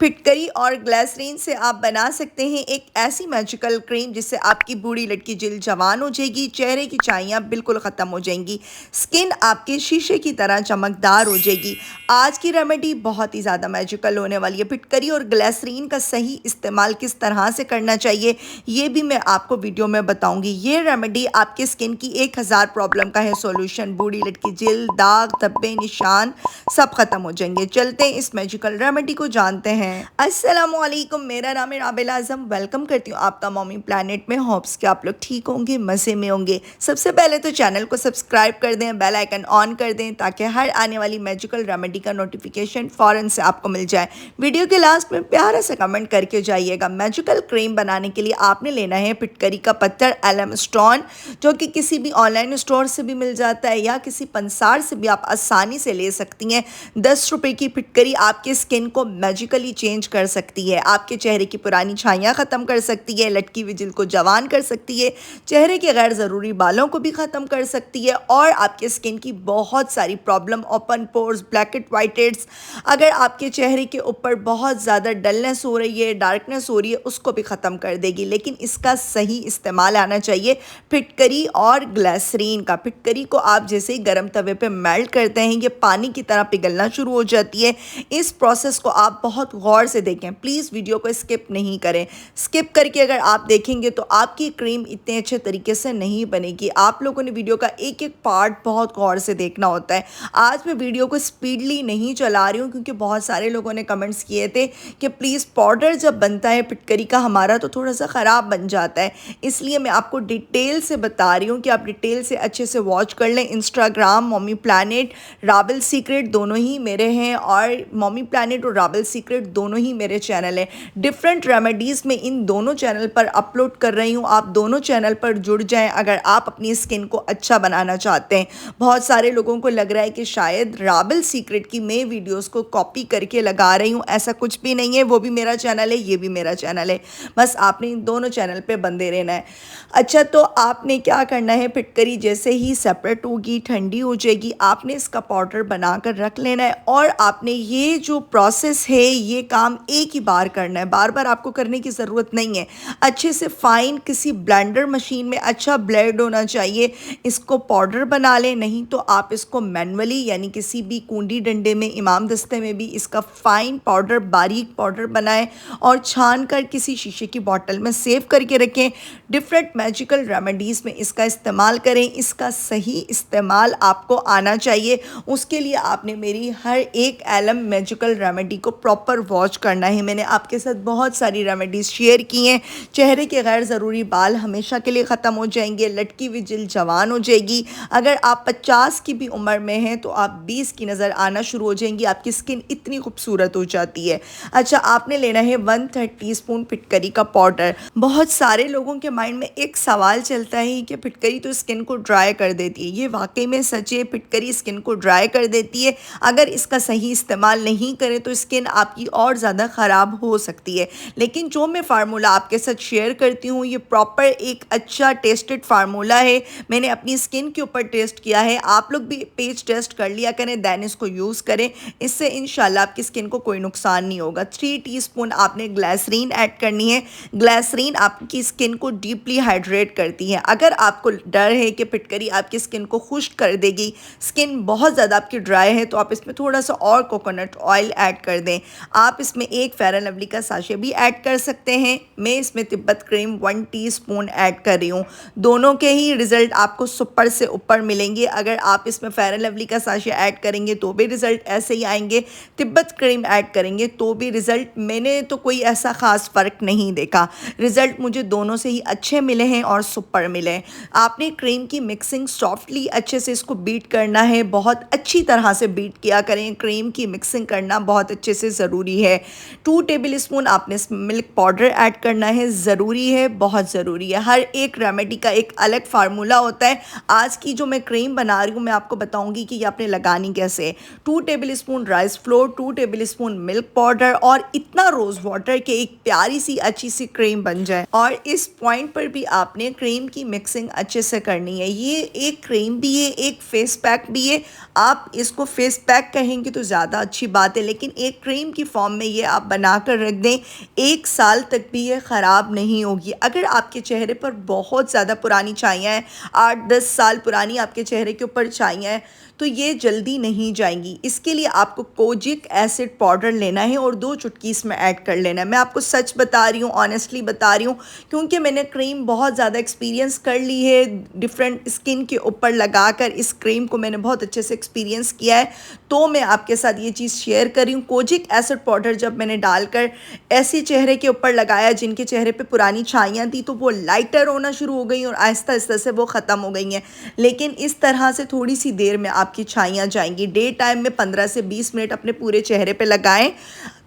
फिटकरी और ग्लिसरीन से आप बना सकते हैं एक ऐसी मैजिकल क्रीम जिससे आपकी बूढ़ी लटकी जिल्द जवान हो जाएगी, चेहरे की चाइयाँ बिल्कुल ख़त्म हो जाएंगी, स्किन आपके शीशे की तरह चमकदार हो जाएगी। आज की रेमेडी बहुत ही ज़्यादा मैजिकल होने वाली है। फिटकरी और ग्लिसरीन का सही इस्तेमाल किस तरह से करना चाहिए ये भी मैं आपको वीडियो में बताऊँगी। ये रेमेडी आपके स्किन की 1000 प्रॉब्लम का है सॉल्यूशन। बूढ़ी लटकी जिल्द, दाग, धब्बे, निशान सब खत्म हो जाएंगे। चलते हैं इस मैजिकल रेमेडी को जानते हैं। अस्सलामुअलैकुम, मेरा नाम है राबिल आज़म। वेलकम करती हूँ आपका मॉमी प्लानेट में। होप्स कि आप लोग ठीक होंगे, मज़े में होंगे। सबसे पहले तो चैनल को सब्सक्राइब कर दें, बेल आइकन ऑन कर दें ताकि हर आने वाली मैजिकल रेमेडी का नोटिफिकेशन फ़ौरन से आपको मिल जाए। वीडियो के लास्ट में प्यारा सा कमेंट करके जाइएगा। मैजिकल क्रीम बनाने के लिए आपने लेना है फिटकरी का पत्थर एलम स्टोन, जो कि किसी भी ऑनलाइन स्टोर से भी मिल जाता है या किसी पंसार से भी आप आसानी से ले सकती हैं। 10 रुपए की फिटकरी आपके स्किन को मैजिकली चेंज कर सकती है, आपके चेहरे की पुरानी छाइयाँ ख़त्म कर सकती है, लटकी हुई जिल्द को जवान कर सकती है, चेहरे के गैर ज़रूरी बालों को भी ख़त्म कर सकती है और आपके स्किन की बहुत सारी problem, open pores, blackhead white heads, अगर आपके चेहरे के ऊपर बहुत ज़्यादा डलनेस हो रही है, डार्कनेस हो रही है, उसको भी ख़त्म कर देगी। लेकिन इसका सही इस्तेमाल आना चाहिए फिटकरी और ग्लिसरीन का। फिटकरी को आप जैसे ही गर्म तवे पे मेल्ट करते हैं ये पानी की तरह पिघलना शुरू हो जाती है। इस प्रोसेस को आप बहुत गौर से देखें, प्लीज़ वीडियो को स्किप नहीं करें। स्किप करके अगर आप देखेंगे तो आपकी क्रीम इतने अच्छे तरीके से नहीं बनेगी। आप लोगों ने वीडियो का एक एक पार्ट बहुत गौर से देखना होता है। आज मैं वीडियो को स्पीडली नहीं चला रही हूँ क्योंकि बहुत सारे लोगों ने कमेंट्स किए थे कि प्लीज़ पाउडर जब बनता है फिटकरी का हमारा तो थोड़ा सा ख़राब बन जाता है, इसलिए मैं आपको डिटेल से बता रही हूँ कि आप डिटेल से अच्छे से वॉच कर लें। Instagram mommy planet, Rabil secret दोनों ही मेरे हैं और मॉमी प्लानेट और राबिल सीक्रेट दोनों ही मेरे चैनल हैं। डिफरेंट रेमेडीज़ में इन दोनों चैनल पर अपलोड कर रही हूँ, आप दोनों चैनल पर जुड़ जाएं अगर आप अपनी स्किन को अच्छा बनाना चाहते हैं। बहुत सारे लोगों को लग रहा है कि शायद राबिल सीक्रेट की मैं वीडियोस को कॉपी करके लगा रही हूँ, ऐसा कुछ भी नहीं है। वो भी मेरा चैनल है, ये भी मेरा चैनल है, बस आपने इन दोनों चैनल पर बंदे रहना है। अच्छा, तो आपने क्या करना है, फिटकरी जैसे ही सेपरेट होगी, ठंडी हो जाएगी, आपने इसका पाउडर बनाकर रख लेना है और आपने ये जो प्रोसेस है ये काम एक ही बार करना है, बार बार आपको करने की ज़रूरत नहीं है। अच्छे से फाइन किसी ब्लेंडर मशीन में अच्छा ब्लेंड होना चाहिए, इसको पाउडर बना लें। नहीं तो आप इसको मैनुअली यानी किसी भी कूंडी डंडे में, इमाम दस्ते में भी इसका फ़ाइन पाउडर, बारीक पाउडर बनाएं और छान कर किसी शीशे की बॉटल में सेव करके रखें। डिफरेंट मैजिकल रेमेडीज़ में इसका इस्तेमाल करें, इसका सही इस्तेमाल आपको आना चाहिए। उसके लिए आपने मेरी हर एक एलम मैजिकल रेमेडी को प्रॉपर वॉच करना है। मैंने आपके साथ बहुत सारी रेमेडीज़ शेयर की हैं। चेहरे के गैर ज़रूरी बाल हमेशा के लिए ख़त्म हो जाएंगे, लटकी हुई जिल्द जवान हो जाएगी। अगर आप 50 की भी उम्र में हैं तो आप 20 की नज़र आना शुरू हो जाएंगी, आपकी स्किन इतनी खूबसूरत हो जाती है। अच्छा, आपने लेना है 1/3 टीस्पून फिटकरी का पाउडर। बहुत सारे लोगों के माइंड में एक सवाल चलता है कि फिटकरी तो स्किन को ड्राई कर देती है। ये वाकई में सच है, फिटकरी स्किन को ड्राई कर देती है। अगर इसका सही इस्तेमाल नहीं करें तो स्किन आपकी और ज़्यादा ख़राब हो सकती है। लेकिन जो मैं फार्मूला आपके साथ शेयर करती हूँ ये प्रॉपर एक अच्छा टेस्टेड फार्मूला है, मैंने अपनी स्किन के ऊपर टेस्ट किया है। आप लोग भी पेज टेस्ट कर लिया करें, दैन इसको यूज़ करें, इससे इंशाल्लाह आपकी स्किन को कोई नुकसान नहीं होगा। 3 टीस्पून आपने ग्लिसरीन ऐड करनी है। ग्लिसरीन आपकी स्किन को डीपली हाइड्रेट करती है। अगर आपको डर है कि फिटकरी आपकी स्किन को खुश्क कर देगी, स्किन बहुत ज़्यादा आपकी ड्राई है, तो आप इसमें थोड़ा सा और कोकोनट ऑयल ऐड कर दें। आप इसमें एक फेयर एंड लवली का साशे भी ऐड कर सकते हैं। मैं इसमें तिब्बत क्रीम 1 टीस्पून ऐड कर रही हूँ। दोनों के ही रिज़ल्ट आपको सुपर से ऊपर मिलेंगे। अगर आप इसमें फेयर एंड लवली का साशे ऐड करेंगे तो भी रिज़ल्ट ऐसे ही आएंगे, तिब्बत क्रीम ऐड करेंगे तो भी रिज़ल्ट, मैंने तो कोई ऐसा ख़ास फ़र्क नहीं देखा। रिज़ल्ट मुझे दोनों से ही अच्छे मिले हैं और सुपर मिले हैं। आपने क्रीम की मिक्सिंग सॉफ्टली अच्छे से इसको बीट करना है, बहुत अच्छी तरह से बीट किया करें। क्रीम की मिक्सिंग करना बहुत अच्छे से ज़रूरी है। 2 टेबल स्पून आपने मिल्क पाउडर ऐड करना है, ज़रूरी है, बहुत ज़रूरी है। हर एक रेमेडी का एक अलग फार्मूला होता है। आज की जो मैं क्रीम बना रही हूँ मैं आपको बताऊँगी कि ये आपने लगानी कैसे। 2 table spoon rice flour, 2 table spoon milk powder और इतना रोज़ वाटर के एक प्यारी सी अच्छी सी क्रीम बन जाए। और इस पॉइंट पर भी आपने क्रीम की मिक्सिंग अच्छे से करनी है। ये एक क्रीम भी है, एक फेस पैक भी है। आप इसको फेस पैक कहेंगे तो ज़्यादा अच्छी बात है, लेकिन एक क्रीम की फॉर्म फॉर्म में ये आप बना कर रख दें, 1 साल तक भी ये ख़राब नहीं होगी। अगर आपके चेहरे पर बहुत ज़्यादा पुरानी चाइयाँ हैं, 8-10 साल पुरानी आपके चेहरे के ऊपर चाइयाँ हैं, तो ये जल्दी नहीं जाएंगी। इसके लिए आपको कोजिक एसिड पाउडर लेना है और 2 चुटकी इसमें ऐड कर लेना है। मैं आपको सच बता रही हूँ, ऑनेस्टली बता रही हूँ, क्योंकि मैंने क्रीम बहुत ज़्यादा एक्सपीरियंस कर ली है। डिफरेंट स्किन के ऊपर लगाकर इस क्रीम को मैंने बहुत अच्छे से एक्सपीरियंस किया है, तो मैं आपके साथ ये चीज़ शेयर कर रही हूँ। कोजिक एसिड पाउडर जब मैंने डालकर ऐसे चेहरे के ऊपर लगाया जिनके चेहरे पे पुरानी छाइयाँ थी, तो वो लाइटर होना शुरू हो गई और आहिस्ता आहिस्ता से वो ख़त्म हो गई हैं। लेकिन इस तरह से थोड़ी सी देर में आपकी छाइयाँ जाएंगी। डे टाइम में 15 से 20 मिनट अपने पूरे चेहरे पे लगाएं,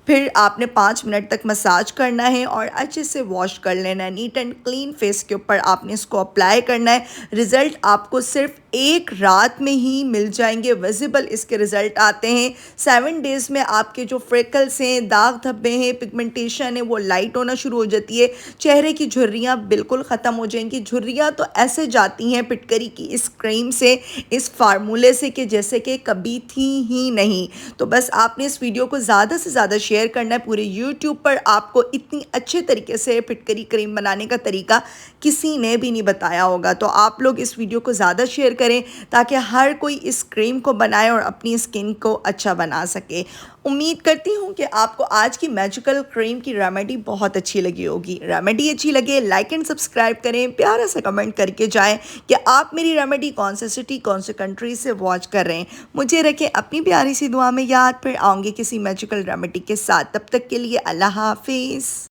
फिर आपने 5 मिनट तक मसाज करना है और अच्छे से वॉश कर लेना है। नीट एंड क्लीन फेस के ऊपर आपने इसको अप्लाई करना है। रिज़ल्ट आपको सिर्फ 1 रात में ही मिल जाएंगे। विजिबल इसके रिज़ल्ट आते हैं। 7 डेज़ में आपके जो फ्रेकल्स हैं, दाग धब्बे हैं, पिगमेंटेशन है, वो लाइट होना शुरू हो जाती है। चेहरे की झुर्रियाँ बिल्कुल ख़त्म हो जाएंगी। झुर्रियाँ तो ऐसे जाती हैं फिटकरी की इस क्रीम से, इस फार्मूले से, कि जैसे कि कभी थी ही नहीं। तो बस आपने इस वीडियो को ज़्यादा से ज़्यादा शेयर करना है। पूरे यूट्यूब पर आपको इतनी अच्छे तरीके से फिटकरी क्रीम बनाने का तरीका किसी ने भी नहीं बताया होगा। तो आप लोग इस वीडियो को ज़्यादा शेयर करें ताकि हर कोई इस क्रीम को बनाए और अपनी स्किन को अच्छा बना सके। उम्मीद करती हूँ कि आपको आज की मैजिकल क्रीम की रेमेडी बहुत अच्छी लगी होगी। रेमेडी अच्छी लगे लाइक एंड सब्सक्राइब करें, प्यारा सा कमेंट करके जाएं कि आप मेरी रेमेडी कौन से सिटी, कौन से कंट्री से वॉच कर रहे हैं। मुझे रखें अपनी प्यारी सी दुआ में याद। फिर आऊँगी किसी मैजिकल रेमेडी के साथ। तब तक के लिए अल्लाह हाफिज़।